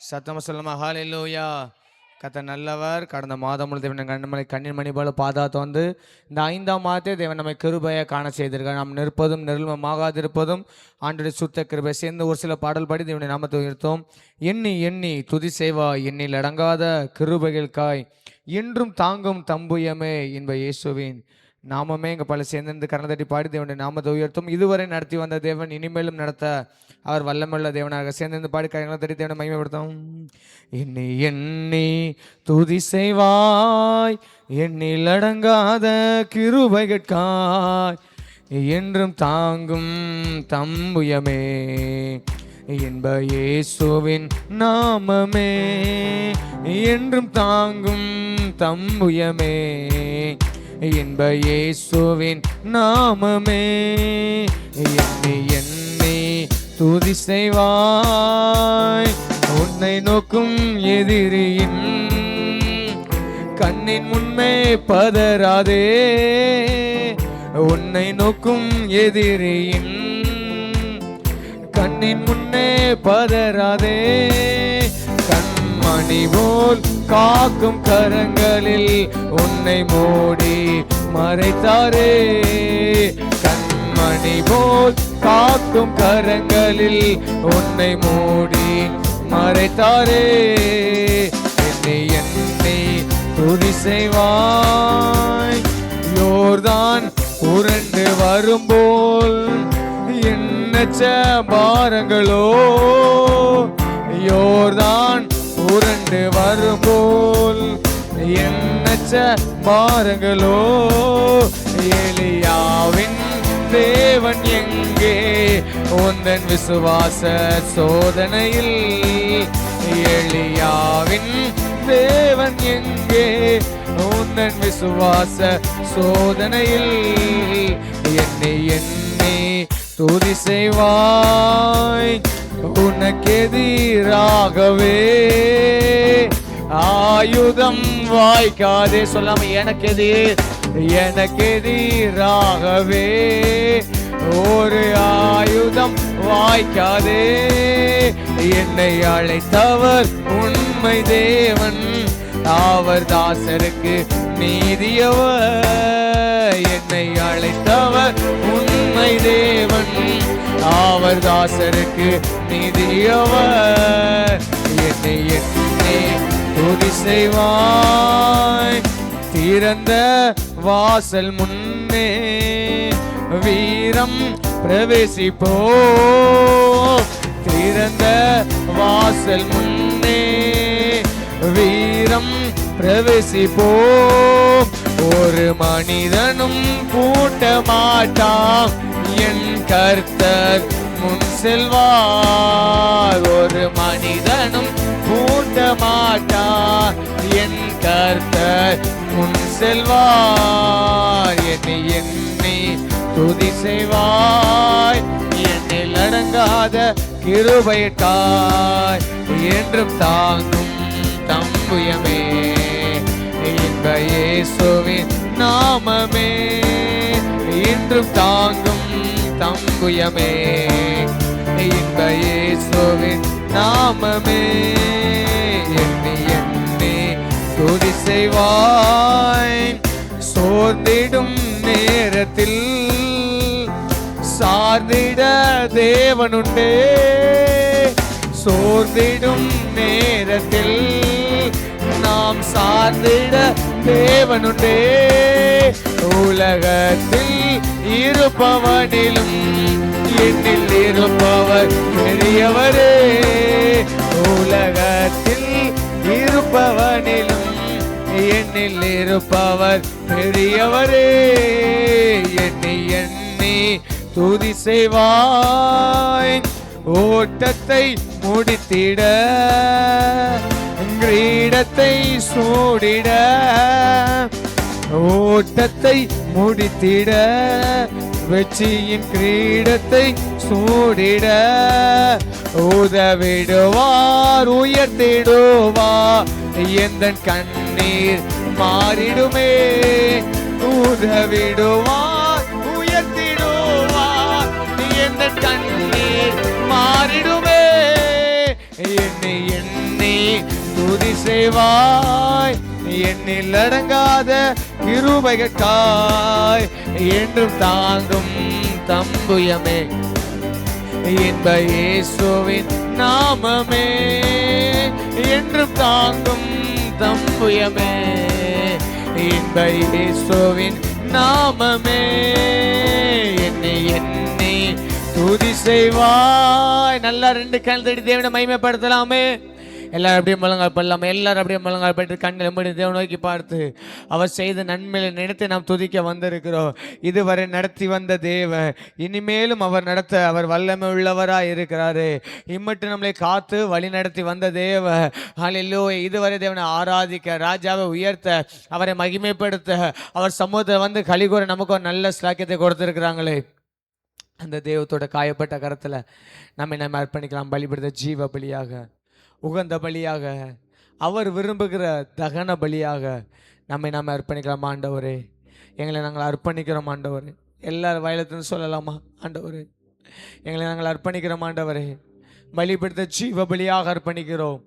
சத்தமா சொல்லுமா ஹல்லேலூயா. கர்த்தர் நல்லவர். கடந்த மாதம் முழுவதும் கண்ணின் மணி போல பாதாத்து வந்து இந்த 5ஆம் மாதத்தை தேவன் நம்மை கிருபையை காண செய்திருக்கார். நாம் நிற்பதும் நிர்மமாகாதிருப்பதும் ஆண்டுடைய சுத்த கிருபை. சேர்ந்து ஒரு சில பாடல் பாடி தேவனுடைய நாமத்தை உயர்த்தோம். எண்ணி எண்ணி துதி செய்வாய், எண்ணில் அடங்காத கிருபைகளுக்காய் என்றும் தாங்கும் தம்புயமே என்ப இயேசுவின் நாமமே. இங்கே பல சேர்ந்து கரண தட்டி பாடி தேவனுடைய நாமத்தை உயர்த்தும். இதுவரை நடத்தி வந்த தேவன் இனிமேலும் நடத்த அவர் வல்லமுள்ள தேவனாக. சேர்ந்து பாடி கரண தட்டி தேவனை மகிமைப்படுத்தும். எண்ணி எண்ணி துதி செய்வாய், எண்ணில் அடங்காத கிருபைகளுக்காய் என்றும் தாங்கும் தம்புயமே என்ப இயேசுவின் நாமமே. என்றும் தாங்கும் தம்புயமே என்ப இயேசுவின் நாமமே. எண்ணி எண்ணி துதி செய்வாய், உன்னை நோக்கும் எதிரியின் கண்ணின் முன்னே பதறாதே. உன்னை நோக்கும் எதிரியின் கண்ணின் முன்னே பதறாதே. கண்மணி போல் காக்கும் கரங்களில் உன்னை மூடி மறைத்தாரே. கண்மணி போல் காக்கும் கரங்களில் உன்னை மூடி மறைத்தாரே. என்னை என்னை துதி செய்வாய், யோர்தான் உருண்டு வரும்போல் எண்ணற்ற பாரங்களோ. யோர்தான் உருண்டு வரும்போல் எண்ணற்ற பாரங்களோ. எலியாவின் தேவன் எங்கே உந்தன் விசுவாச சோதனையில். எலியாவின் தேவன் எங்கே உந்தன் விசுவாச சோதனையில். என்னை என்னை துதி செய்வாய், உனக்கெதிராகவே ஆயுதம் வாய்க்காதே. சொல்லாம எனக்கெதிராகவே ஒரு ஆயுதம் வாய்க்காதே. என்னை அழைத்தவர் உண்மை தேவன், அவர் தாசருக்கு நீதியவர். என்னை அழைத்தவர் உண்மை தேவன், அவர் தாசருக்கு நீதியவர். என்னை என்னை துதி செய்வாய், திறந்த வாசல் முன்னே வீரம் பிரவேசிப்போ. திறந்த வாசல் முன்னே வீரம் பிரவேசிப்போ. ஒரு மனிதனும் கூட்ட மாட்டான், என் கர்த்தர் முன் செல்வார். ஒரு மனிதனும் கூட்ட மாட்டான், என் கர்த்தர் முன் செல்வார். என்னை என்னை துதி செய்வாய், என்னில் அடங்காத கிருபைக்காய் என்றும் தாங்கும் தம்புயமே என்ப இயேசுவின் நாமமே. என்றும் தாங்கும் தம்புயமே என்ப இயேசுவின் நாமமே. எண்ணி எண்ணி துதி செய்வாய், சோர்ந்திடும் நேரத்தில் சார்ந்திட தேவனுண்டே. சோர்ந்திடும் நேரத்தில் நாம் சார்ந்திட தேவனுண்டே. உலகத்தில் இருப்பவனிலும் என்னில் இருப்பவர் பெரியவரே. உலகத்தில் இருப்பவனிலும் என்னில் இருப்பவர் பெரியவரே. எண்ணி எண்ணி துதி செய்வாய், ஓட்டத்தை முடித்திட கிரீடத்தை சூடிட. ஓட்டத்தை முடித்திட வெற்றியின் கிரீடத்தை சூடிட. உதவிடுவார் உயர்த்திடுவார், எந்த கண்ணீர் மாறிடுமே. உதவிடுவார் உயர்த்திடுவார், எந்த கண்ணீர் மாறிடுமே. என்னை எண்ணி துதி செய்வாய். எண்ணில் அடங்காத கிருபைகளுக்காய் என்றும் தாங்கும் தம்புயமே இன்ப இயேசுவின் நாமமே. என்றும் தாங்கும் தம்புயமே இன்ப இயேசுவின் நாமமே. என்னை எண்ணி துதி செய்வாய். நல்லா 2 கண் தட்டி தேவனை மகிமைப்படுத்தலாமே. எல்லாரும் அப்படியே முழங்கால் பண்ணலாமே. எல்லாரும் அப்படியே முழங்கால் பண்ணிட்டு கண்ணில் மூடி தேவனை நோக்கி பார்த்து அவர் செய்த நன்மையை நினைத்து நாம் துதிக்க வந்திருக்கிறோம். இதுவரை நடத்தி வந்த தேவன் இனிமேலும் அவர் நடத்த அவர் வல்லமை உள்ளவராக இருக்கிறாரு. இம்மட்டு நம்மளை காத்து வழி நடத்தி வந்த தேவன் ஹல்லேலூயா. இதுவரை தேவனை ஆராதிக்க, ராஜாவை உயர்த்த, அவரை மகிமைப்படுத்த, அவர் சமூகத்தை வந்து கலிகூற நமக்கு ஒரு நல்ல ஸ்லாக்கியத்தை கொடுத்துருக்குறாங்களே. அந்த தெய்வத்தோட காயப்பட்ட கரத்தில் நம்ம அர்ப்பணிக்கலாம். பலிபடுத்த ஜீவ பலியாக, உகந்த பலியாக, அவர் விரும்புகிற தகன பலியாக நம்ம அர்ப்பணிக்கலாம். ஆண்டவரே, எங்களை நாங்கள் அர்ப்பணிக்கிறோம் ஆண்டவரே. எல்லாரும் வயலத்துன்னு சொல்லலாமா? ஆண்டவரே, எங்களை நாங்கள் அர்ப்பணிக்கிறோம் ஆண்டவரே. பலிபடுத்த ஜீவ பலியாக அர்ப்பணிக்கிறோம்,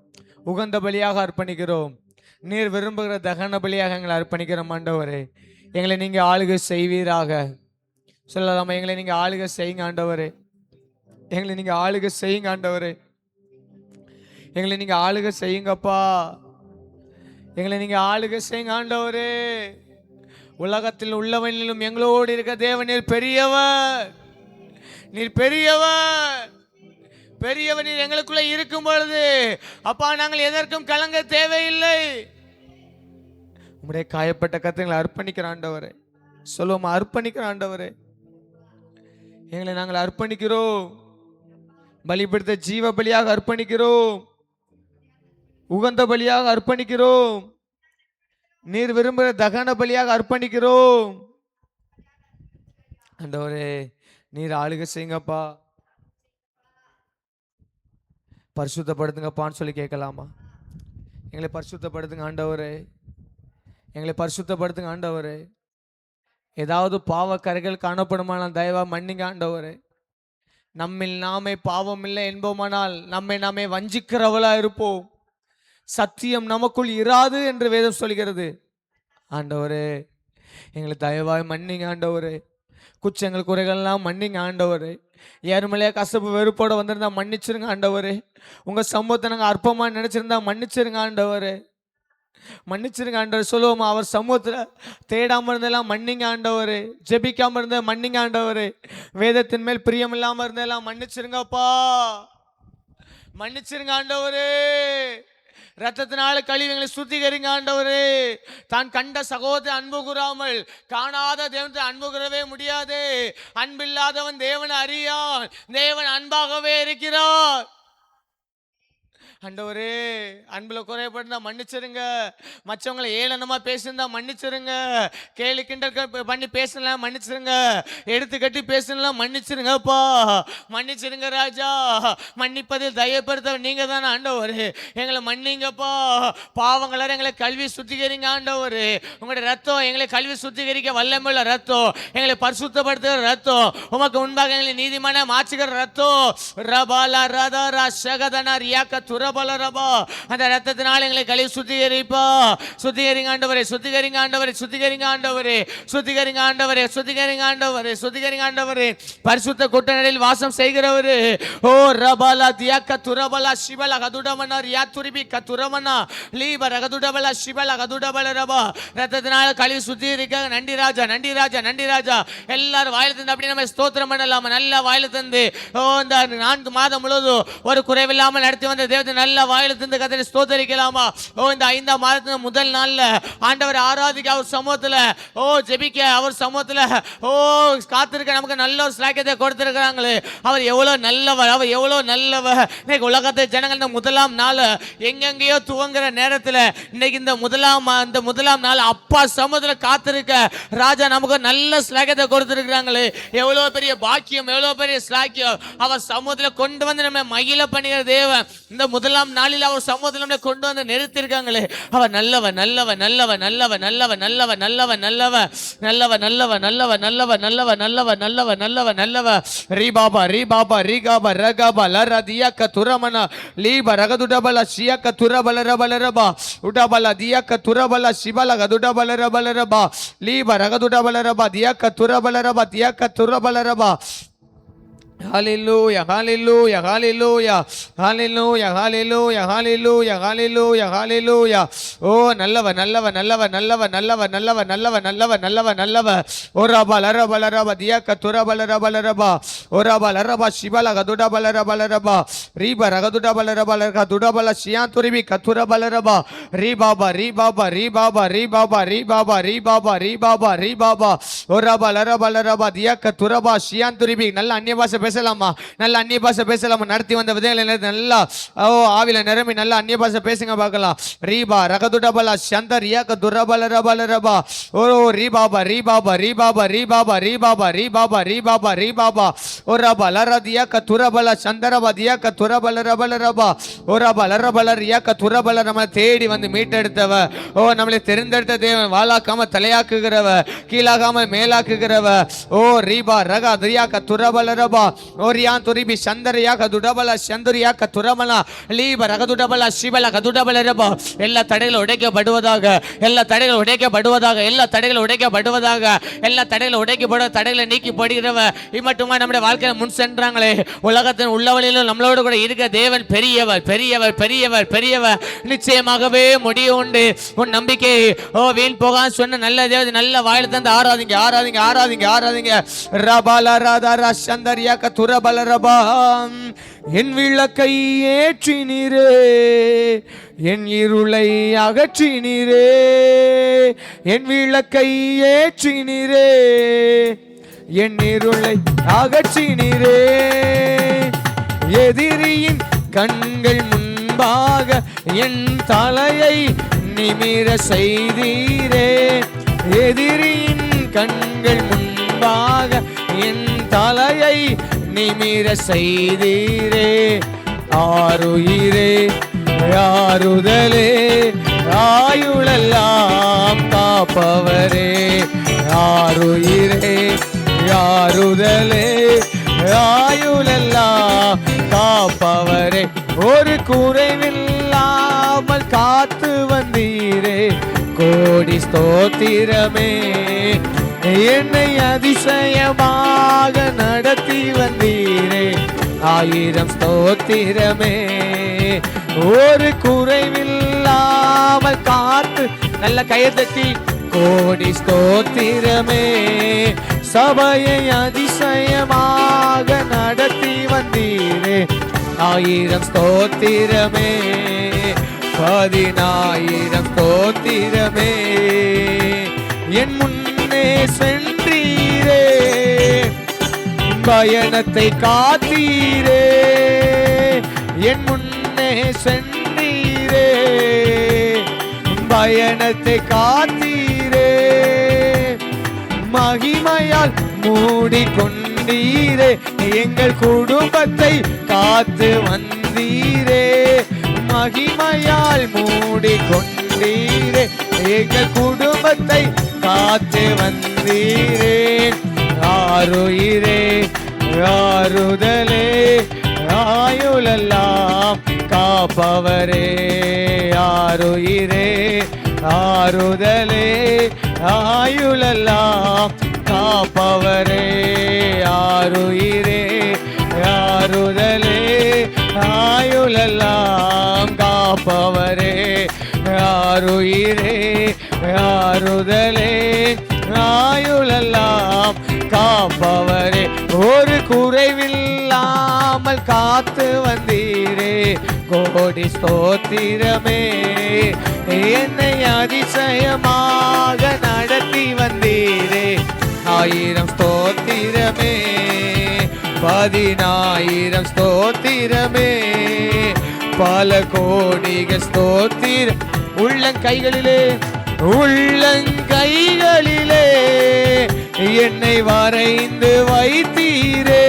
உகந்த பலியாக அர்ப்பணிக்கிறோம், நீர் விரும்புகிற தகன பலியாக எங்களை அர்ப்பணிக்கிறோம் ஆண்டவரே. எங்களை நீங்கள் ஆளுகை செய்வீராக சொல்லலாமா? எங்களை நீங்கள் ஆளுகை செய்யுங்க ஆண்டவரே. எங்களை நீங்கள் ஆளுகை செய்யுங்க ஆண்டவரே. எங்களை நீங்கள் ஆளுகை செய்யுங்கப்பா. எங்களை நீங்கள் ஆளுகை செய்யுங்க ஆண்டவரே. உலகத்தில் உள்ளவனிலும் எங்களோடு இருக்க தேவன் நீர் பெரியவர். நீர் பெரியவர், பெரியவர். நீர் எங்களுக்குள்ள இருக்கும் பொழுது அப்பா நாங்கள் எதற்கும் கலங்க தேவையில்லை. உம்முடைய காயப்பட்ட கருத்துக்களை அர்ப்பணிக்கிற ஆண்டவரே. சொல்லுவோமா? அர்ப்பணிக்கிற ஆண்டவரே, எங்களை நாங்கள் அர்ப்பணிக்கிறோம். பலிபடுத்த ஜீவ பலியாக அர்ப்பணிக்கிறோம், உகந்த பலியாக அர்ப்பணிக்கிறோம், நீர் விரும்புகிற தகன பலியாக அர்ப்பணிக்கிறோம். ஆண்டவரே, நீர் ஆளுகை செய்யுங்கப்பா. பரிசுத்தப்படுத்துங்கப்பான்னு சொல்லி கேட்கலாமா? எங்களை பரிசுத்தப்படுத்துங்க ஆண்டவரே. எங்களை பரிசுத்தப்படுத்துங்க ஆண்டவரே. ஏதாவது பாவ கரைகள் காணப்படுமானால் தயவா மன்னிங்க ஆண்டவரே. நம்மில் நாமே பாவம் இல்லை என்போமானால் நம்மை நாமே வஞ்சிக்கிறவளா இருப்போம். சத்தியம் நமக்குள் இராது என்று வேதம் சொல்கிறது. ஆண்டவரே, எங்களை தயவாய் மன்னிங்க ஆண்டவரே. குற்றங்கள் குறைகள்லாம் மன்னிங்க ஆண்டவரே. ஏறுமலையா கசப்பு வெறுப்போட வந்திருந்தா மன்னிச்சிருங்க ஆண்டவரே. உங்கள் சமூகத்தை நாங்கள் அற்பமாக நினச்சிருந்தா மன்னிச்சிருங்க ஆண்டவரே. மன்னிச்சிருங்க ஆண்டவர். சொல்லுவோமா? அவர் சமூகத்தில் தேடாமல் இருந்தெல்லாம் மன்னிங்க ஆண்டவரே. ஜெபிக்காமல் இருந்த மன்னிங்க ஆண்டவரே. வேதத்தின் மேல் பிரியம் இல்லாமல் இருந்தெல்லாம் மன்னிச்சிருங்கப்பா. மன்னிச்சிருங்க ஆண்டவரே. ரத்தத்தினால கழிவுகளை சுத்திகரிங்க ஆண்டவரே. தான் கண்ட சகோதரத்தை அன்பு கூறாமல் காணாத தேவனை அன்பு கூறவே முடியாது. அன்பில்லாதவன் தேவனை அறியான். தேவன் அன்பாகவே இருக்கிறார். ஆண்டவரே, அன்பில் குறைபடுத்தா மன்னிச்சிருங்க. மற்றவங்களை ஏளனமாக பேசியிருந்தா மன்னிச்சிருங்க. கேலி கிண்டல் பண்ணி பேசலாம் மன்னிச்சிருங்க. எடுத்து கட்டி பேசலாம் மன்னிச்சிருங்கப்பா. மன்னிச்சிருங்க ராஜா. மன்னிப்பதில் தயப்படுத்த நீங்கள் தானே ஆண்டவர். எங்களை மன்னிங்கப்பா. பாவங்களார எங்களை கல்வி சுத்திகரிங்க ஆண்டவர். உங்களுடைய ரத்தம் எங்களை கல்வி சுத்திகரிக்க வல்லமையுள்ள ரத்தம், எங்களை பரிசுத்தப்படுத்துகிற ரத்தம், உமக்கு முன்பாக எங்களை நீதிமான மாற்றுகிற ரத்தம். ரபாலா ரதா ரசகதனா ரியாக்க துர அந்த ரத்தத்தினால் எங்களை கழுவி சுத்திகரிப்பா. சுத்திகரிங்க ஆண்டவரே, சுத்திகரிங்க ஆண்டவரே, சுத்திகரிங்க ஆண்டவரே, சுத்திகரிங்க ஆண்டவரே, சுத்திகரிங்க ஆண்டவரே, சுத்திகரிங்க ஆண்டவரே. பரிசுத்த கூட்டங்களில் வாசம் செய்கிறவரு. ஓ ரபாலா தியாக்க துரபலா சிவல கதுடமனா ரியா துரிபி கதுரமனா லீப ரகதுடபலா சிவல கதுடபல ரபா. ரத்தத்தினால் கழுவி சுத்திகரிக்க நன்றி ராஜா, நன்றி ராஜா, நன்றி ராஜா. எல்லாரும் வாயில தந்து அப்படி நம்ம ஸ்தோத்திரம் பண்ணலாமா? நல்ல வாயில தந்து ஓ இந்த 4 மாதம் முழுவதும் ஒரு குறைவில்லாமல் நடத்தி வந்த தேவத்தை நல்ல வாயில தந்து கர்த்தரை ஸ்தோத்திரிக்கலாமா? ஓ இந்த 5ஆம் மாதத்தின் முதல் நாள்ல ஆண்டவர் ஆராதிக்க அவர் சமூகத்துல ஓ ஜெபிக்க அவர் சமூகத்துல ஓ காத்திருக்க நமக்கு நல்ல ஒரு ஸ்லாக்கியத்தை கொடுத்திருக்கிறாங்களே. அவர் எவ்வளவு நல்லவர், அவர் எவ்வளவு நல்லவர். இன்னைக்கு உலகத்தை ஜனங்கள் இந்த முதலாம் நாள் எங்கெங்கேயோ துவங்குற நேரத்தில் இன்னைக்கு இந்த முதலாம் நாள் அப்பா சமூகத்துல காத்திருக்க ராஜா நமக்கு நல்ல ஸ்லாக்கியத்தை கொடுத்திருக்கிறாங்களே. எவ்வளவு பெரிய பாக்கியம், எவ்வளவு பெரிய ஸ்லாக்கியம். அவர் சமூகத்துல கொண்டு வந்து நம்ம மகிழ பண்ணுகிற தேவன். இந்த முதலாம் நாளில் அவர் சமூகத்தில் கொண்டு வந்து நிறுத்திருக்காங்களே, அவர் நல்லவ நல்லவ நல்லவ நல்லவ நல்லவ நல்லவ நல்லவ நல்லவ நல்லவ நல்லவ நல்லவ நல்லவ நல்லவ நல்லவ நல்லவ நல்லவ நல்லவ ரீபாபா ரீபாபா ரீகாபா ரகாபா லரதியக்க துரமன லீப ரகதுடபல சியக்க துரபல ரபலரபா உடபல தியக்க துரபல சிபல கதுடபல ரபலரபா லீப ரகதுடபல ரபா தியக்க துரபல ரபா தியக்க துரபல ரபா. Hallelujah, hallelujah, hallelujah, hallelujah, hallelujah, hallelujah, hallelujah, hallelujah. Oh, நல்லவ நல்லவ நல்லவ நல்லவ நல்லவ நல்லவ நல்லவ நல்லவ நல்லவ நல்லவ. ஓரபா லரபா லரபா தியக்க துரபா லரபா லரபா ஓரபா லரபா சிபல கதுடபா லரபா லரபா ரீபா ரகதுடபா லரபா லரபா துடபா சியாந்துரிபி கதுரபா லரபா ரீபாபா ரீபாபா ரீபாபா ரீபாபா ரீபாபா ரீபாபா ரீபாபா ரீபாபா ஓரபா லரபா லரபா தியக்க துரபா சியாந்துரிபி. நல்ல அந்நிய பாஷை பேசலாமா? நல்ல அந்நிய பாஷை பேசலாமா? நடத்தி வந்த விதைகளை நல்லா ஆவில நிரம்பி நல்ல அந்நிய பாஷை பேசுங்க பார்க்கலாம். ரீபா ரகதுடபல சந்தரியாக்க துரபல ரபல ரபா ஓ ரீபாபா ரீபாபா ரீபாபா ரீபாபா ரீபாபா ரீபாபா ரீபாபா ரீபாபா ஓ ரபா லரதியாக்க துரபல சந்தரபா தியாக்க துரபல ரபல ரபா ஓ ரபா லரபல ரியாக்க துரபல. நம்மளை தேடி வந்து மீட்டெடுத்தவ, ஓ நம்மளை தெரிந்தெடுத்த தேவன், வாளாக்காம தலையாக்குகிறவ, கீழாகாம மேலாக்குகிறவ. ஓ ரீபா ரகா தியாக்க துரபல ரபா ஓரியான் துரிபி சந்தரியா கதுடபல சந்தரியா கதுரமலா லீப ரகதுடபல சிபல கதுடபல ரபா. எல்லா தடைகளும் உடைக்கப்படுவதாக, எல்லா தடைகளும் உடைக்கப்படுவதாக, எல்லா தடைகளும் உடைக்கப்படுவதாக, எல்லா தடைகளும் உடைக்கப்பட தடைகளை நீக்கி போடுகிறவ. இம்மட்டுமா நம்முடைய வாழ்க்கையில முன் சென்றாங்களே, உலகத்தின் உள்ளவழியிலும் நம்மளோடு கூட இருக்க தேவன் பெரியவர் பெரியவர் பெரியவர் பெரியவர். நிச்சயமாகவே முடியும் உண்டு. உன் நம்பிக்கை ஓ வீண் போக சொன்ன நல்ல தேவதை நல்ல வாயில தந்து ஆராதிங்க ஆராதிங்க ஆராதிங்க ஆராதிங்க. ரபால ராதா சந்தரியா துரபலரபா. என் விளக்கை ஏற்றினீரே, என் இருளை அகற்றினீரே, என் விளக்கை ஏற்றினீரே, என் இருளை அகற்றினீரே. எதிரியின் கண்கள் முன்பாக என் தலையை நிமிர செய்தீரே, எதிரியின் கண்கள் முன்பாக என் தலையை நிமிர செய்தீரே. ஆருயிரே ஆறுதலே ஆயுளெல்லாம் காப்பவரே, ஆருயிரே ஆறுதலே ஆயுளெல்லாம் காப்பவரே. ஒரு குறைவில்லாமல் காத்து வந்தீரே, கோடி ஸ்தோத்திரமே. என்னை அதிசயமாக நடத்தி வந்தீரே, ஆயிரம் ஸ்தோத்திரமே. ஒரு குறைவில்லாமல் காத்து நல்ல கையத்தட்டி கோடி ஸ்தோத்திரமே. சபையை அதிசயமாக நடத்தி வந்தீரே, ஆயிரம் ஸ்தோத்திரமே. 10,000 ஸ்தோத்திரமே. என் முன்னே சென்றீரே, பயணத்தை காத்தீரே. என் முன்னே சென்றீரே, பயணத்தை காத்தீரே. மகிமையால் மூடிக்கொண்டீரே, எங்கள் குடும்பத்தை காத்து வந்தீரே. மகிமையால் மூடிக்கொண்டீரே, எங்கள் குடும்பத்தை காத்து வந்தீரே. ஆருயிரே ஆறுதலே ஆயுளெல்லாம் காப்பவரே, ஆருயிரே ஆறுதலே ஆயுளெல்லாம் காப்பவரே. ஆருயிரே ஆறுதலே ஆயுளெல்லாம் காப்பவரே. ஆருயிரே ஆறுதலே ஆயுளெல்லாம் காப்பவரே. ஒரு குறைவில்லாமல் காத்து வந்தீரே, கோடி ஸ்தோத்திரமே. என்னை அதிசயமாக நடத்தி வந்தீரே, ஆயிரம் ஸ்தோத்திரமே. 10,000 ஸ்தோத்திரமே. பல கோடிகள் ஸ்தோத்திரம். உள்ளங்கைகளிலே உள்ளங்கைகளிலே என்னை வரைந்து வைத்தீரே.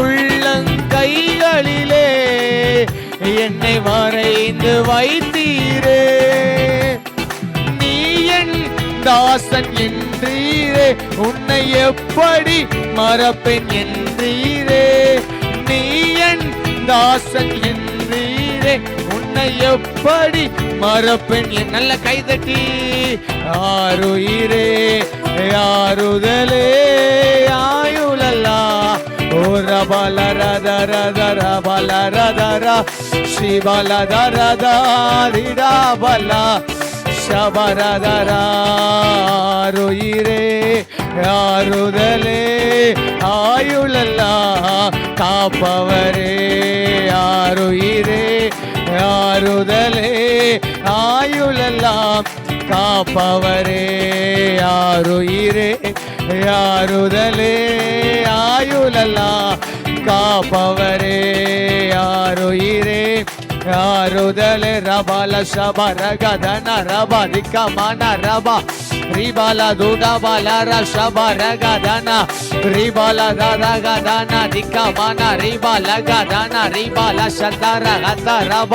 உள்ளங்கைகளிலே என்னை வரைந்து வைத்தீரே. நீ என் தாசன் என்றீரே, உன்னை எப்படி மறப்பேன் என்றீரே. நீ என் தாசன் என்றீரே, உன்னை எப்படி மறப்பேன். என் நல்ல கைதட்டி ஆருயிரே ஆறுதலே ஆயுளல்லா ஓரபல ரத ரத ரபல ரதர ஸ்ரீபல தரதாரிடாபலா ശബരധരാരുയിരേ ആറുതലേ ആയുളല്ലാ കാപ്പവരേ ആറുയിരേ ആറുതലേ ആയുളെല്ലാം കാപ്പവരേ ആറുയിരേ ആറുതലേ ആയുളെല്ലാം കാപ്പവരേ ആറുയിരേ ஆறுதலே ரபல ஷபர கதன ரபதிக்க மன ரப ரிபல துடபல ரஷபர கதன ரிபல தர கதன திக்க மன ரிபல கதன ரிபல சதர கத ரப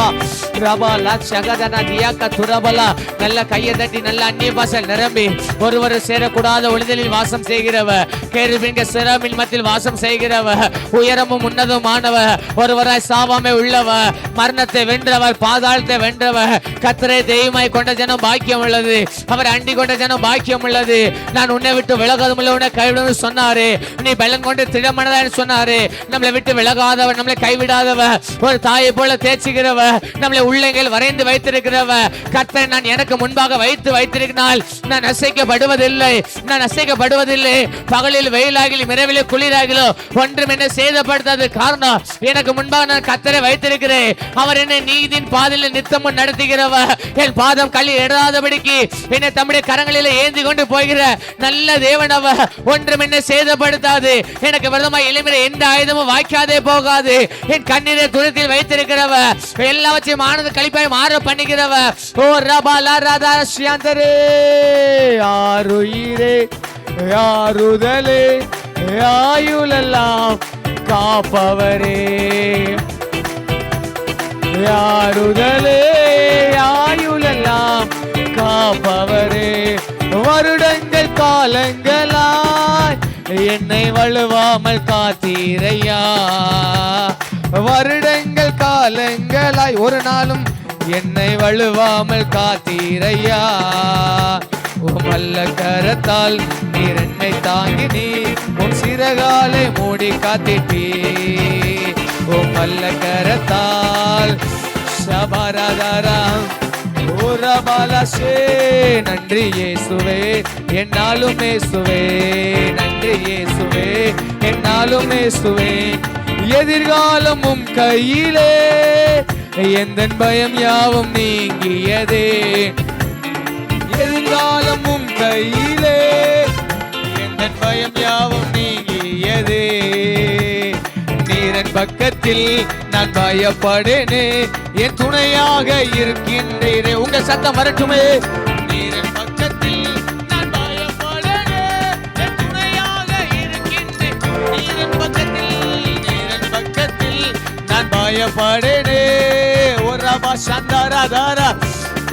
ரபல சகதன தியக்க துரபல. நல்ல கையை தட்டி நல்ல அந்நிய பாஷை நிரம்பி ஒருவர் சேரக்கூடாத ஒளிதலில் வாசம் செய்கிறவ, கேருபீன்கள் செராமின் மத்தியில் வாசம் செய்கிறவ, உயரமும் உன்னதமானவ, ஒருவராய் சாவாமை உள்ளவ, மரணத்தை வென்றவர், பாதாளத்தை வென்றவர், கர்த்தரை தெய்வமாய் கொண்ட ஜனம் பாக்கியம் உள்ளது, அவர் அண்டி கொண்ட ஜனம் பாக்கியம் உள்ளது. நான் உன்னை விட்டு விலகாதும் இல்லை, உன்னை கைவிடும் சொன்னாரு. நீ பலன் கொண்டு திடமனதான்னு சொன்னாரு. நம்மளை விட்டு விலகாதவர், நம்மளை கைவிடாதவர், ஒரு தாயை போல தேய்ச்சுகிறவ, நம்மளை உள்ளங்கள் வரைந்து வைத்திருக்கிறவ, கர்த்தரை நான் எனக்கு முன்பாக வைத்திருக்கிறாள். நான் அசைக்கப்படுவதில்லை, நான் அசைக்கப்படுவதில்லை. பகலில் வெயிலாகிலும் இரவிலே குளிராகிலோ ஒன்றும் என்ன சேதப்படுத்தாது. காரணம், எனக்கு முன்பாக நான் கர்த்தரை வைத்திருக்கிறேன். அவர் என்னை நீதியின் பாதையில் நித்தமும் நடத்துகிறவர். என் பாதம் கல்லி இடாதபடிக்கு என்னை தம்முடைய கரங்களில் ஏந்தி கொண்டு போகிற நல்ல தேவன் அவர். ஒன்றும் என்ன சேதப்படுத்தாது. எனக்கு விரதமாய் எளிமையில எந்த ஆயுதமும் வாய்க்காதே போகாது. என் கண்ணீரை துரத்தில் வைத்திருக்கிறவர், எல்லாவற்றையும் ஆனந்த கழிப்பாய் மாற பண்ணுகிறவர். ஓ ரபாலா ராதா ஸ்ரீயாந்தரே ஆருயிரே ஆறுதலே ஆயுளெல்லாம் காப்பவரே ஆறுதலே ஆயுளெல்லாம் காப்பவரே. வருடங்கள் காலங்களாய் என்னை வழுவாமல் காத்தீரையா. வருடங்கள் காலங்களாய் ஒரு நாளும் என்னை வழுவாமல் காத்தீரையா. உமல்ல கரத்தால் நீர் என்னை தாங்கி நீர் உன் சிறகாலை மூடி காத்திட்டீ. உமல்ல கரத்தால் சபரதரம் ஓரபலசே. நன்றி இயேசுவே என்னாலும் இயேசுவே, நன்றி இயேசுவே என்னாலும் இயேசுவே. எதிர்காலமும் கையிலே எந்த பயம் யாவும் நீங்கியதே. எதிர்காலமும் கையிலே எந்த பயம் யாவும் நீங்கியதே. நீரன் பக்கத்தில் நான் பயப்படேனே, என் துணையாக இருக்கின்றீரே. உங்க சத்தம் வரட்டுமே. நீரன் பக்கத்தில் நான் பயப்படேனே, என் துணையாக இருக்கின்றேன். நீரன் பக்கத்தில் நான் பயப்படேனே. ஒரு ரபா சந்தரதாரா.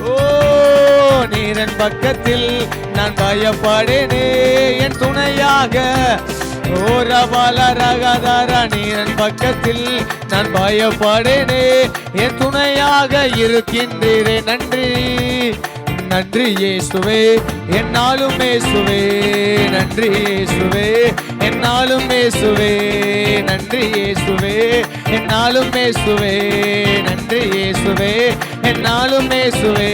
ஓ நீரன் பக்கத்தில் நான் பயப்படேனே, என் துணையாக. ஓ ரபால ரகதாரா. நீரன் பக்கத்தில் நான் பயப்படேனே, என் துணையாக இருக்கின்றீரே. நன்றி நன்றி இயேசுவே என்னாலும் இயேசுவே, நன்றி இயேசுவே என்னாலும் இயேசுவே, நன்றி இயேசுவே என்னாலும் இயேசுவே, நன்றி இயேசுவே என்னாலும் இயேசுவே,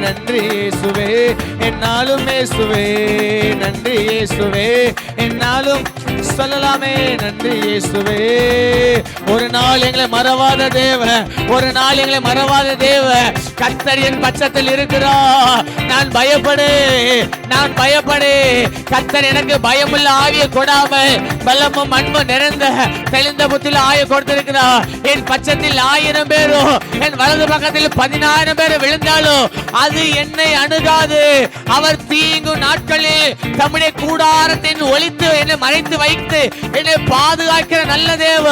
நன்றி இயேசுவே என்னாலும் இயேசுவே, நன்றி இயேசுவே என்னாலும். சொல்லலாமே நன்றி இயேசுவே. ஒரு நாள் எங்களை மறவாத தேவ, ஒரு நாள் எங்களை மறவாத தேவ. கர்த்தர் என் பட்சத்தில் இருக்கிறார். நான் பயப்படு, நான் பயப்படு. கர்த்தர் எனக்கு பயமுள்ள ஆவியை கொடாம பலமும் அன்பும் நிறைந்த தெளிந்த புத்தியில் ஆய கொடுத்திருக்கிறார். என் பட்சத்தில் 1000 பேரும் என் வலது பக்கத்தில் 10000 பேர் விழுந்தாலும் அது என்னை அணுகாது. அவர் தீங்கு நாட்களில் தம்முடைய கூடாரத்தின் ஒளித்து என்னை மறைத்து வைக்க வைத்து என்னை பாதுகாக்கிற நல்ல தேவ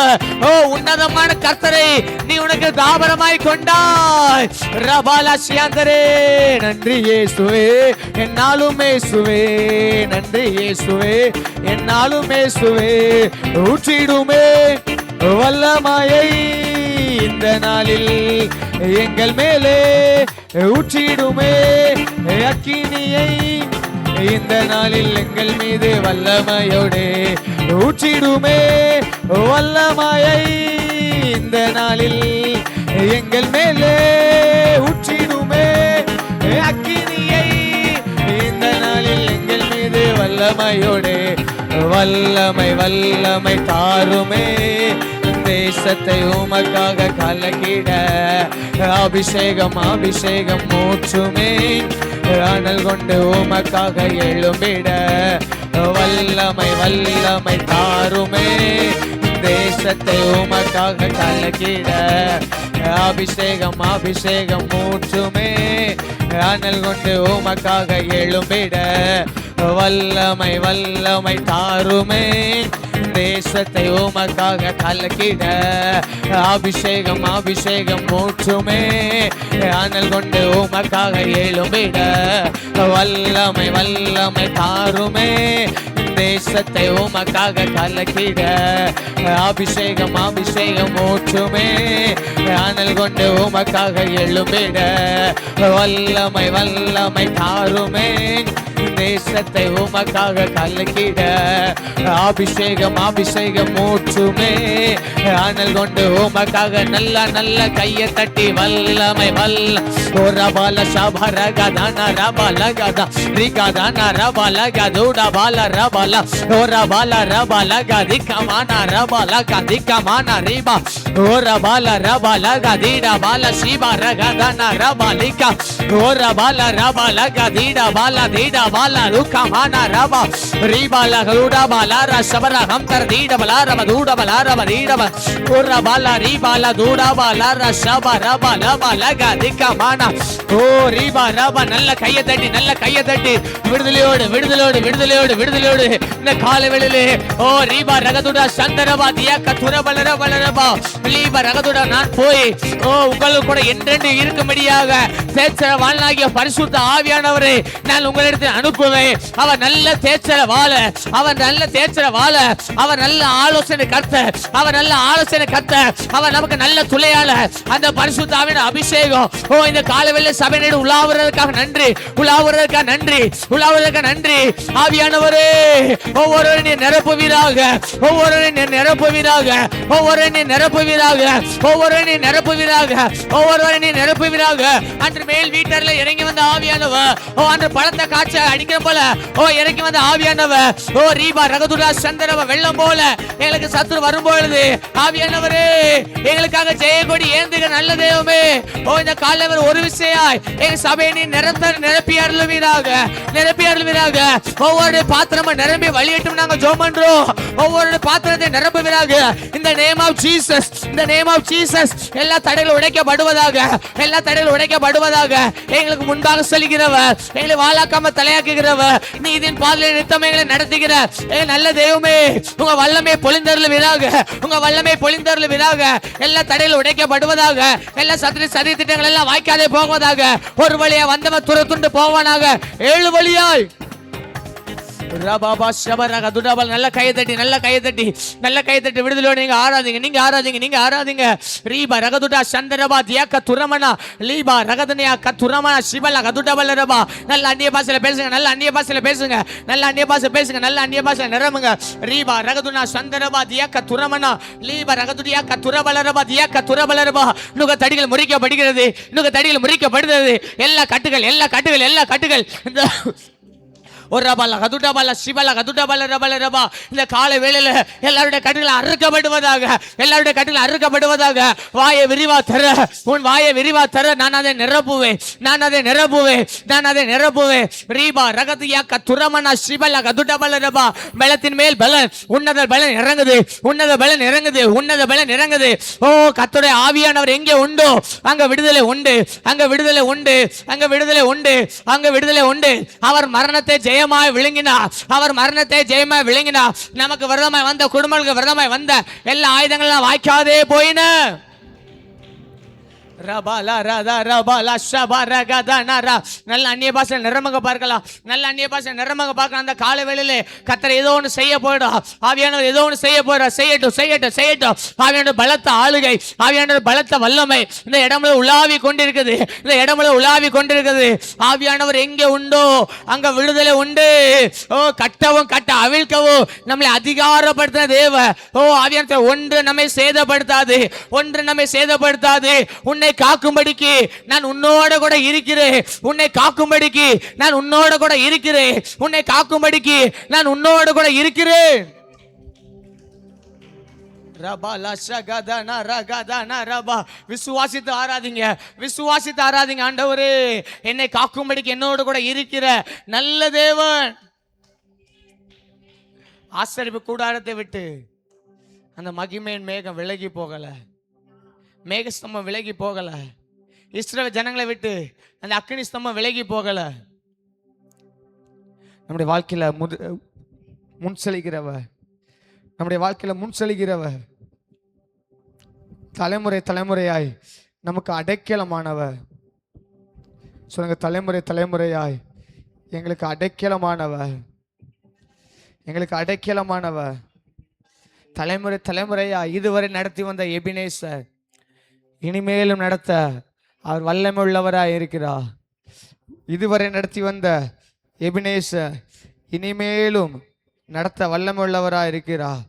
ஓ உன்னதமான கர்த்தரை நீ உனக்கு தாபரமாய் கொண்டாய். ரபாலா சியாந்தரே நன்றி இயேசுவே, என்னாலும் இயேசுவே, நன்றி இயேசுவே, என்னாலும் இயேசுவே. ஊற்றிடுமே வல்லமையை இந்த நாளில் எங்கள் மேலே, ஊற்றிடுமே அக்கினியை இந்த நாளில் எங்கள் மீது வல்லமையோடு, ஊற்றிடுமே வல்லமையை இந்த நாளில் எங்கள் மேலே, ஊற்றிடுமே அக்கினியை இந்த நாளில் எங்கள் மீது வல்லமையோடு. வல்லமை வல்லமை தாருமே தேசத்தை உமக்காக கலக்கிட, அபிஷேகம் அபிஷேகம் மூச்சுமே அனல் கொண்டு உமக்காக எழும்பிட. வல்லமை வல்லமை தாருமே தேசத்தை உமக்காக கலக்கிட, அபிஷேகம் அபிஷேகம் மூச்சுமே அனல் கொண்டு உமக்காக எழும்பிட. வல்லமை வல்லமை தாருமே தேசத்தை உமக்காக கலக்கிட, அபிஷேகம் அபிஷேகம் மூச்சுமே அனல் கொண்டு உமக்காக எழும்பிட. வல்லமை வல்லமை தாருமே தேசத்தை உமக்காக கலக்கிட, அபிஷேகம் அபிஷேகம் மூச்சுமே அனல் கொண்டு உமக்காக எழும்பிட. வல்லமை வல்லமை தாருமே தேசத்தை உமக்காக கலக்கிட, அபிஷேகம் அபிஷேகம் மூச்சுமே அனல் கொண்டு உமக்காக. நல்ல நல்ல கையை தட்டி வல்லமை வல்ல ரபால சபர கதான ரபால கதா ரிகதான ரபால கதுட பால ரபால ரபால ரபால கதிகமான ரபால கதிகமான ரிபா ரபால ரபால கதிட பால சிபா ரகதான ரபாலிகா ரபால ரபால கதிட பால தீட பால ருகமான ரபா ரிபால கதுட பால ரசபர ஹம்தர் தீட பால ரப தூட பால ரப தீட ரபால ரிபால தூட பால ரசப ரபால பால கதிகமான ஓ ரிபா ரபா. நல்ல கையை தட்டி நல்ல கையை தட்டி விடுதலையோடு விடுதலையோடு விடுதலையோடு விடுதலையோடு இந்த காலை வேளையிலே ஓ ரீபா ரகதுடா சந்தரபா தியாக்க துரபலர வலரபா லீபா ரகதுடா நான் போய் ஓ உங்களுக்கு கூட என்றென்று இருக்கும்படியாக தேச்சர வாழனாகிய பரிசுத்த ஆவியானவரே நான் உங்களிடத்தில் அனுப்புவேன். அவர் நல்ல தேச்சர வாழ, அவர் நல்ல தேச்சர வாழ, அவர் நல்ல ஆலோசனை கர்த்த, அவர் நல்ல ஆலோசனை கர்த்த, அவர் நமக்கு நல்ல துளையாள. அந்த பரிசுத்த ஆவியான அபிஷேகம் ஓ இந்த காலை வேளையிலே சபையினோடு உலாவுறதுக்காக நன்றி, உலாவுறதுக்காக நன்றி, உலாவுறதுக்காக நன்றி. ஆவியானவரே ஒவ்வொருவரையும் நிரப்புவீராக, ஒவ்வொருவரையும் நிரப்புவீராக, ஒவ்வொருவரையும் நிரப்புவீராக, ஒவ்வொருவரையும் நிரப்புவீராக, ஒவ்வொருவரையும் நிரப்புவீராக. அன்று மேல் வீட்டர்ல இறங்கி வந்த ஆவியானவர் ஓ அன்று பழத்த காட்சி அடிக்கிற போல ஓ இறங்கி வந்த ஆவியானவர் ஓ ரீபா ரகதுரா சந்தரவ வெள்ளம் போல எங்களுக்கு சத்துரு வரும்பொழுது ஆவியானவரே எங்களுக்காக ஜெயகொடி ஏந்துக நல்ல தெய்வமே ஓ இந்த காலைவர் ஒரு விஷயாய் எங்க சபையை நிரப்பி அருள்வீராக, நிரப்பி அருள்வீராக. ஒவ்வொரு பாத்திரமும் நிரம்பி வழியட்டும் நாங்க ஜெபம் பண்றோம். ஒவ்வொரு பாத்திரத்தை நிரப்புவீராக. இந்த நேம் ஆஃப் ஜீசஸ், இந்த நேம் ஆஃப் ஜீசஸ் எல்லா தடைகளும் உடைக்கப்படுவதாக, எல்லா தடைகளும் உடைக்கப்படுவதாக. எங்களுக்கு முன்பாக செல்கிறவர், எங்களை வாழாக்காம தலையாக்குகிறவர், நீதியின் பாதையிலே நித்தம் எங்களை நடத்துகிற நல்ல தெய்வமே உங்க வல்லமை பொழிந்தருளுவீராக, உங்க வல்லமை பொழிந்தருளுவீராக. எல்லா தடைகளும் உடைக்கப்படுவதாக, எல்லா சதி திட்டங்கள் எல்லாம் வாய்க்காதே போவதாக. ஒரு வழியா வந்தவன் துரத்துண்டு போவானாக, 7 வழியாய் ரபாபா ஷபரக துடபல். நல்ல கையை தட்டி நல்ல கையை தட்டி நல்ல கையை தட்டி விடுதலோடு நீங்க ஆராதிங்க, நீங்க ஆராதிங்க, நீங்க ஆராதிங்க. ரீபா ரகதுடா சந்தரபா தியாக்க துரமனா லீபா ரகதனியா கதுரமனா சிபல கதுடபல ரபா. நல்ல அந்நிய பாஷையில பேசுங்க, நல்ல அந்நிய பாஷையில பேசுங்க, நல்ல அந்நிய பாஷை பேசுங்க, நல்ல அந்நிய பாஷையில நிரம்புங்க. ரீபா ரகதுனா சந்தரபா தியாக்க துரமனா லீபா ரகதுடியா கதுரபல ரபா தியாக்க துரபல ரபா. நுக தடிகள் முறிக்கப்படுகிறது, நுக தடிகள் முறிக்கப்படுகிறது. எல்லா கட்டுகள் எல்லா கட்டுகள் எல்லா கட்டுகள் இந்த ஒரு ரபால கதுடபால சிபல கதுடபால ரபால ரபா. இந்த காலை வேளையில எல்லாருடைய கட்டுகள் அறுக்கப்படுவதாக, எல்லாருடைய கட்டுகள் அறுக்கப்படுவதாக. வாயை விரிவா தர, உன் வாயை விரிவா தர, நான் அதை நிரப்புவேன், நான் அதை நிரப்புவேன், நான் அதை நிரப்புவேன். ரீபா ரகதியாக்க துரமனா சிபல கதுடபால ரபா. பலத்தின் மேல் பலன், உன்னத பலன் இறங்குது, உன்னத பலன் இறங்குது, உன்னத பலன் இறங்குது. ஓ கர்த்தருடைய ஆவியானவர் எங்கே உண்டோ அங்க விடுதலை உண்டு, அங்க விடுதலை உண்டு, அங்க விடுதலை உண்டு, அங்க விடுதலை உண்டு. அவர் மரணத்தை ஜெயமாய் விழுங்கினார். அவர் மரணத்தை ஜெயமாய் விழுங்கினார். நமக்கு விரதமாய் வந்த குடும்பங்களுக்கு விரதமாய் வந்த எல்லா ஆயுதங்களும் வாய்க்காதே போயின. நல்ல அந்நிய பாஷை நிறமங்க பார்க்கலாம். நல்ல அந்நிய பாஷை நிறமங்க பார்க்கலாம். அந்த கால வேளையிலே கர்த்தர் ஏதோ ஒன்று செய்ய போயிடும். ஆவியானவர் ஏதோ ஒன்று செய்ய போயிடும். செய்யட்டும் செய்யட்டும் செய்யட்டும். ஆவியானவர் பலத்த ஆளுகை, ஆவியானவர் பலத்த வல்லமை இந்த இடமுல உலாவி கொண்டிருக்குது. இந்த இடமுல உலாவி கொண்டிருக்குது. ஆவியானவர் எங்கே உண்டோ அங்க விடுதலை உண்டு. ஓ, கட்டவும் கட்ட அவிழ்க்கவும் நம்மளை அதிகாரப்படுத்தின தேவ. ஓ ஆவியானவர் ஒன்று நம்மை சேதப்படுத்தாது, ஒன்று நம்மை சேதப்படுத்தாது. உன்னை காக்கும்படிக்கு நான் உன்னோட கூட இருக்கிறேன். உன்னை காக்கும்படிக்கு நான் உன்னோட கூட இருக்கிறேன். உன்னை காக்கும்படிக்கு நான் உன்னோட கூட இருக்கிறேன். விசுவாசித்து ஆராதிங்க, விசுவாசித்து ஆராதிங்க. ஆண்டவரே, என்னை காக்கும்படிக்கு என்னோட கூட இருக்கிற நல்ல தேவன். ஆசரிப்பு கூடாரத்தை விட்டு அந்த மகிமையின் மேகம் விலகி போகல, மேகஸ்தம்பம் விலகி போகல. இஸ்ரவேல் ஜனங்களை விட்டு அந்த அக்கினி ஸ்தம்பம் விலகி போகல. நம்முடைய வாழ்க்கையில முன் செல்கிறவ, நம்முடைய வாழ்க்கையில முன் செல்கிறவ, தலைமுறை தலைமுறையாய் நமக்கு அடைக்கலமானவ. சொல்லுங்க, தலைமுறை தலைமுறையாய் எங்களுக்கு அடைக்கலமானவ, எங்களுக்கு அடைக்கலமானவ. தலைமுறை தலைமுறையா இதுவரை நடத்தி வந்த எபினேசர் இனிமேலும் நடத்த அவர் வல்லமை உள்ளவராய் இருக்கிறார். இதுவரை நடத்தி வந்த எபினேசர் இனிமேலும் நடத்த வல்லமை உள்ளவராய் இருக்கிறார்.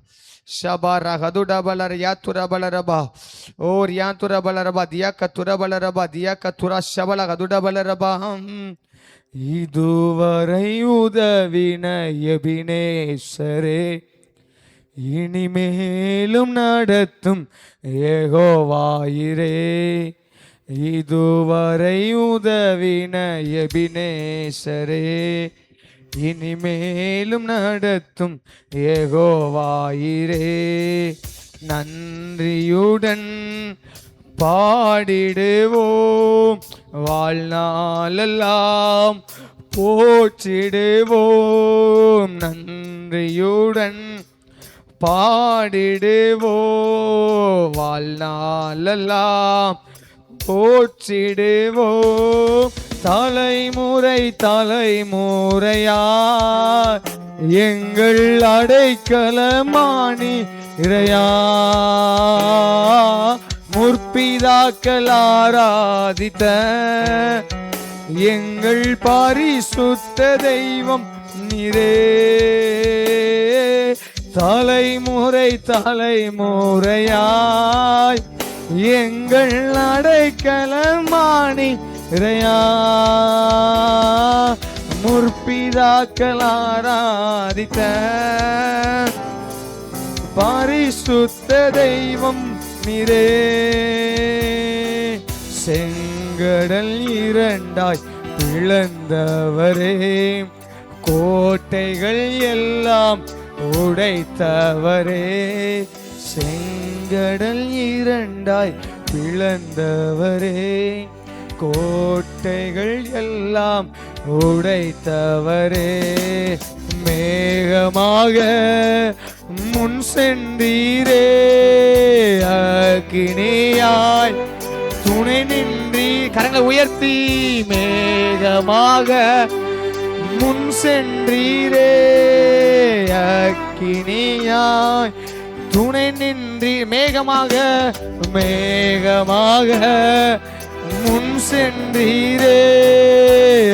ஷபாரா ஹதுடபலர் யாத்துரபலரபா ஓர் யாத்துரபலரபா தியாக்கத்துரபலரபா தியாக்கத்துரா ஷபல ஹதுடபலரபா. இதுவரை உதவின எபினேசரே இனிமேலும் நடத்தும் யெகோவாயிரே. இதுவரை உதவின எபினேசரே இனிமேலும் நடத்தும் யெகோவாயிரே. நன்றியுடன் பாடிடுவோம், வாழ்நாளெல்லாம் போற்றிடுவோம். நன்றியுடன் பாடிடுவோம், வாழ்நாளெல்லாம் போற்றிடுவோம். தலைமுறை தலைமுறையா எங்கள் அடைக்கலமானி இறையா. முற்பிதாக்கள் ஆராதித்த எங்கள் பரிசுத்த தெய்வம் நீரே. தலைமுறை தலைமுறையாய் எங்கள் அடைக்கலமானி இறையா. முற்பிதாக்கள் ஆராதித்த பரிசுத்த தெய்வம் நீரே. செங்கடல் இரண்டாய் பிளந்தவரே, கோட்டைகள் எல்லாம் உடைத்தவரே. செங்கடல் இரண்டாய் பிளந்தவரே, கோட்டைகள் எல்லாம் உடைத்தவரே. மேகமாக முன் சென்றீரே, அக்கினியாய் துணை நின்றி. கரங்களை உயர்த்தி, மேகமாக முன் சென்றீரே, அக்கினியாய் துணை நின்றி. மேகமாக மேகமாக முன் சென்றீரே,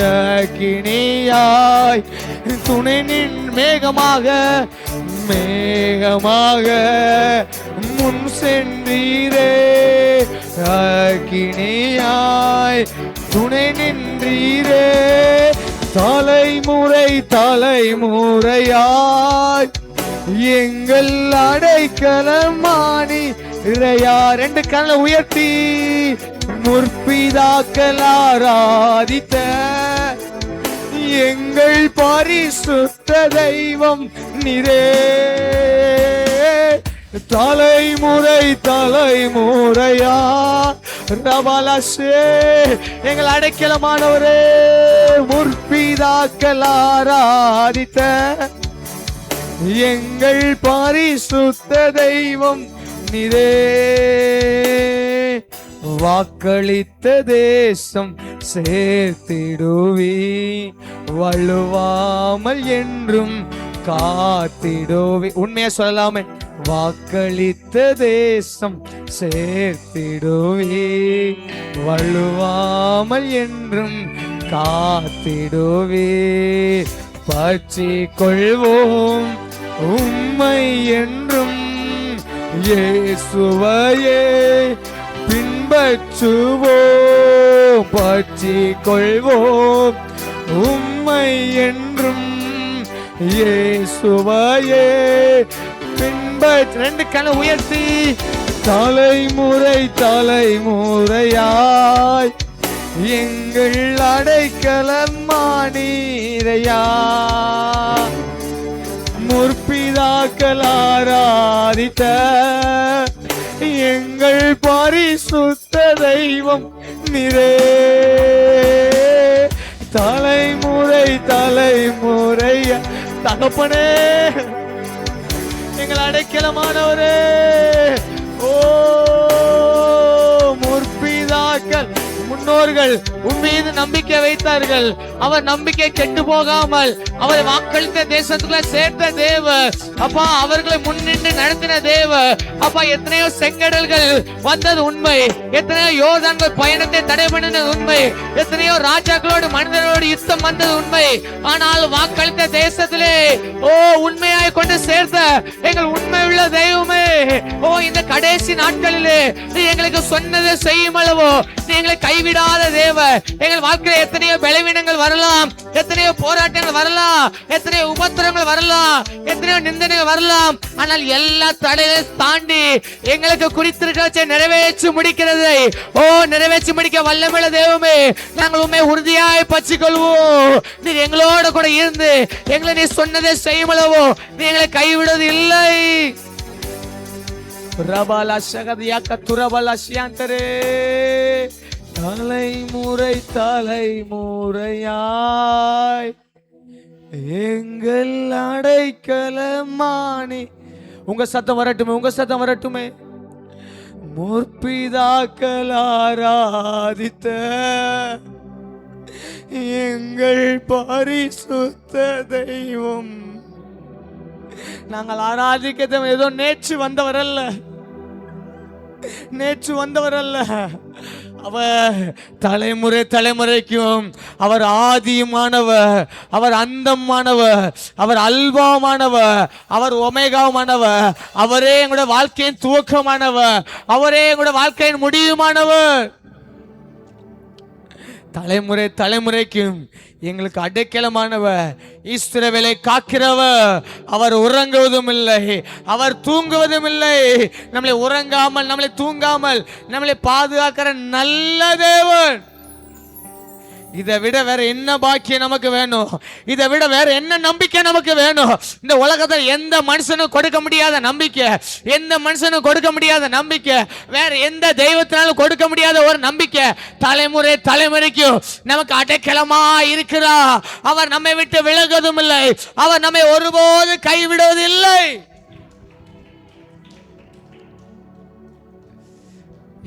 அக்கினியாய் துணை நின். மேகமாக மேகமாக முன் சென்றீரே, அக்கினியாய் துணை நின்றீரே. தலைமுறை தலைமுறையாய் எங்கள் அடைக்கலமானி இறையா. ரெண்டு கண்ணை உயர்த்தி, முற்பிதாக்கள் ஆராதித்த எங்கள் பரிசுத்த தெய்வம் நீரே. தலைமுறை தலைமுறையா ரபலசே எங்கள் அடைக்கலமானவரே. முற்பிதாக்கள் ஆராதித்த எங்கள் பரிசுத்த தெய்வம் நீரே. வாக்களித்த தேசம் சேர்த்திடுவி, வள்ளுவாமல் என்றும் காத்திடுவி. உண்மையா சொல்லலாமே, வாக்களித்த தேசம் சேர்த்திடுவி, வள்ளுவாமல் என்றும் காத்திடுவி. பற்றி கொள்வோம் உம்மை என்றும், இயேசுவையே பின்பற்றுவோம். பற்றி கொள்வோம் உம்மை என்றும், இயேசுவையே பின்பற்ற. ரெண்டு கண உயர்த்தி, தலைமுறை தலைமுறையாய் எங்கள் அடைக்கலமானீரையா. முற்பிதாக்கள் ஆராதித்த எங்கள் பரிசுத்த தெய்வம் நீரே. தலைமுறை தலைமுறையா தகப்பனே, எங்கள் அடைக்கலமானவரே. ஓ முற்பிதாக்கள் முன்னோர்கள் உன் மீது நம்பிக்கை வைத்தார்கள். அவர் நம்பிக்கை கெட்டு போகாமல் அவரை வாக்களித்த தேசத்துக்குள்ள சேர்த்த தேவ அப்பா, அவர்களை முன்னின்று நடத்தின தேவ அப்பா. எத்தனையோ செங்கடல்கள் வந்தது உண்மை, எத்தனையோ யோர்தான்கள் பயணத்தை தடை பண்ணினது உண்மை, எத்தனையோ ராஜாக்களோடு மனிதர்களோடு யுத்தம் வந்தது உண்மை. ஆனால் வாக்களித்த தேசத்திலே ஓ உண்மையாய் கொண்டு சேர்த்த எங்கள் உண்மை உள்ள தெய்வமே, ஓ இந்த கடைசி நாட்களிலே நீ எங்களுக்கு சொன்னதை செய்யும் அளவோ நீ எங்களை கைவிடாத தேவ. எங்கள் வாழ்க்கையில் எத்தனையோ பலவீனங்கள் வரலாம், எத்தனையோ போராட்டங்கள் வரலாம், எத்தனையோ உபத்திரங்கள் வரலாம், எத்தனையோ நிந்தனைகள் வரலாம். ஆனால் எல்லா தடைகளை தாண்டி எங்களுக்கு குறித்திருக்க நிறைவேற்றி முடிக்கிறது. ஓ நிறைவேற்றி முடிக்க வல்லமையுள்ள தெய்வமே, நாங்கள் உண்மை உறுதியாய் பற்றிக்கொள்வோம். நீ எங்களோட கூட இருந்து எங்களை நீ சொன்னதை செய்யும் அளவோ நீ எங்களை கைவிடுவது இல்லை. தலைமுறை தலைமுறையாய் எங்கள் அடைக்கலமானி. உங்க சத்தம் வரட்டுமே, உங்க சத்தம் வரட்டுமே. முற்பிதாக்கள் ஆராதித்த எங்கள் பரிசுத்த தெய்வம். நாங்கள் ஆராதிக்க ஏதோ நேற்று வந்தவர் அல்ல, நேற்று வந்தவர் அல்ல. அவர் தலைமுறை தலைமுறைக்கும் அவர் ஆதியுமானவர், அவர் அந்தமானவர், அவர் அல்பாமானவர், அவர் ஒமேகாவுமானவர். அவரே எங்களுடைய வாழ்க்கையின் துவக்கமானவர், அவரே எங்களுடைய வாழ்க்கையின் முடிவுமானவர். தலைமுறை தலைமுறைக்கும் எங்களுக்கு அடைக்கலமானவர், இஸ்ரவேலை காக்கிறவர். அவர் உறங்குவதும் இல்லை, அவர் தூங்குவதும் இல்லை. நம்மளை உறங்காமல் நம்மளை தூங்காமல் நம்மளை பாதுகாக்கிற நல்ல தேவன். இதை விட வேற என்ன பாக்கியம் நமக்கு வேணும்? இதை விட வேற என்ன நம்பிக்கை நமக்கு வேணும்? இந்த உலகத்தில் எந்த மனுஷனும் கொடுக்க முடியாத நம்பிக்கை, எந்த மனுஷனும் கொடுக்க முடியாத நம்பிக்கை, வேற எந்த தெய்வத்தினாலும் கொடுக்க முடியாத ஒரு நம்பிக்கை தலைமுறை தலைமுறைக்கும் நமக்கு அடைக்கலமா இருக்கிறார். அவர் நம்மை விட்டு விலகுவதும் இல்லை, அவர் நம்மை ஒருபோது கைவிடுவதில்லை.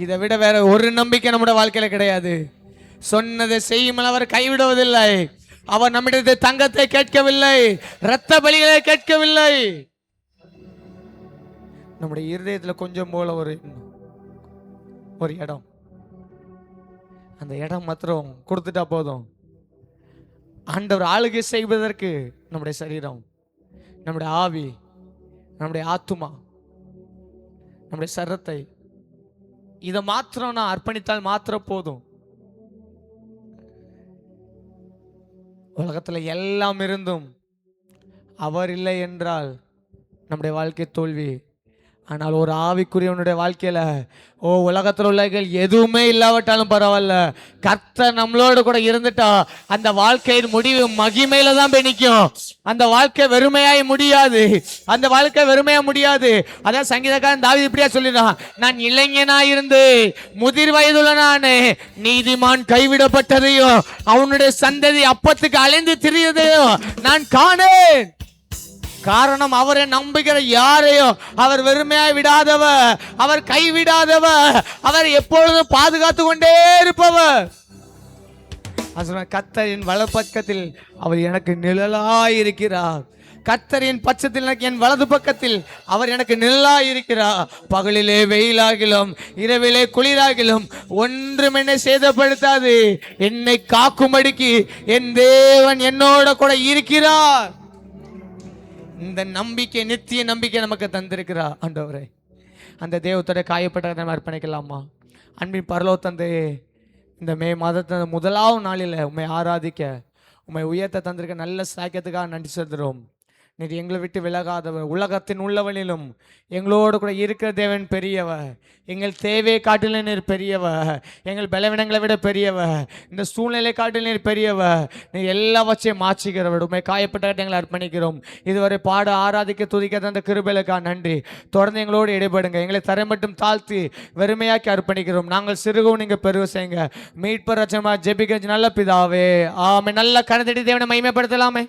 இதை விட வேற ஒரு நம்பிக்கை நம்முடைய வாழ்க்கையில கிடையாது. சொன்னதை செய்யும் அவர் கைவிடுவதில்லை. அவர் நம்மிடத்தை தங்கத்தை கேட்கவில்லை, இரத்த பலிகளை கேட்கவில்லை. நம்முடைய இருதயத்துல கொஞ்சம் போல ஒரு இடம், அந்த இடம் மாத்திரம் கொடுத்துட்டா போதும். ஆண்டவர் ஆளுகை செய்வதற்கு நம்முடைய சரீரம், நம்முடைய ஆவி, நம்முடைய ஆத்துமா, நம்முடைய சரத்தை இதை மாத்திரம் நான் அர்ப்பணித்தால் மாத்திரம் போதும். உலகத்துல எல்லாம் இருந்தும் அவர் இல்லை என்றால் நம்முடைய வாழ்க்கை தோல்வி. ஆனால் ஒரு ஆவிக்குரியவனுடைய வாழ்க்கையில உலகத்தில் உள்ளவைகள் எதுவுமே இல்லாவிட்டாலும் பரவாயில்ல, கர்த்தர் நம்மளோட கூட இருந்துட்டா அந்த வாழ்க்கையின் முடிவு மகிமையில தான் போய் நிற்கும். அந்த வாழ்க்கை வெறுமையாய் முடியாது, அந்த வாழ்க்கை வெறுமையா முடியாது. அதான் சங்கீதக்காரன் தாவீது இப்படியா சொல்லிடுறான், நான் இளைஞனாயிருந்து முதிர் வயதுள்ள நானே நீதிமான் கைவிடப்பட்டதையும் அவனுடைய சந்ததி அப்பத்துக்கு அலைந்து திரியதையும் நான் காணேன். காரணம், அவரை நம்புகிற யாரையும் அவர் வெறுமையாய் விடாதவர், அவர் கைவிடாதவர், அவர் எப்பொழுதும் பாதுகாத்து கொண்டே இருப்பவர். கர்த்தரின் வலப்பக்கத்தில் அவர் எனக்கு நிழலாயிருக்கிறார். கர்த்தரின் பட்சத்தில் எனக்கு என் வலது பக்கத்தில் அவர் எனக்கு நிழலாயிருக்கிறார். பகலிலே வெயிலாகிலும் இரவிலே குளிராகிலும் ஒன்றும் என்னை சேதப்படுத்தாது. என்னை காக்கும்படிக்கு என் தேவன் என்னோட கூட இருக்கிறார். இந்த நம்பிக்கை, நித்திய நம்பிக்கை நமக்கு தந்திருக்கிறார் ஆண்டவரே. அந்த தேவத்தோட காயப்பட்ட நம்ம அர்ப்பணிக்கலாமா? அன்பின் பரலோக தந்தையே, இந்த மே மாதத்தின் முதலாவது நாளில் உண்மை ஆராதிக்க, உண்மை உயர்த்த தந்திருக்க நல்ல சாக்கியத்துக்காக நன்றி செலுத்துகிறோம். நீர் எங்களை விட்டு விலகாதவர், உலகத்தின் உள்ளவனிலும் எங்களோடு கூட இருக்கிற தேவன் பெரியவர். எங்கள் தேவையை காட்டில நீர் பெரியவர், எங்கள் பலவீனங்களை விட பெரியவர், இந்த சூழ்நிலை காட்டில் நீர் பெரியவர். நீர் எல்லாவற்றையும் மாற்றிக்கிறவர். உண்மை காயப்பட்ட எங்களை அர்ப்பணிக்கிறோம். இதுவரை பாட ஆராதிக்க துதிக்க தந்த கிருபைகளுக்காக நன்றி. தொடர்ந்து எங்களோடு இடைபடுங்க. எங்களை தரை மட்டும் தாழ்த்தி வெறுமையாக்கி அர்ப்பணிக்கிறோம். நாங்கள் சிறுகவும் நீங்கள் பெருக செய்யுங்க. மீட்பர் ரட்சகமாக ஜெபிக்க நல்ல பிதாவே, ஆமென். நல்ல கருத்தடி தேவனை மகிமைப்படுத்தலாமே.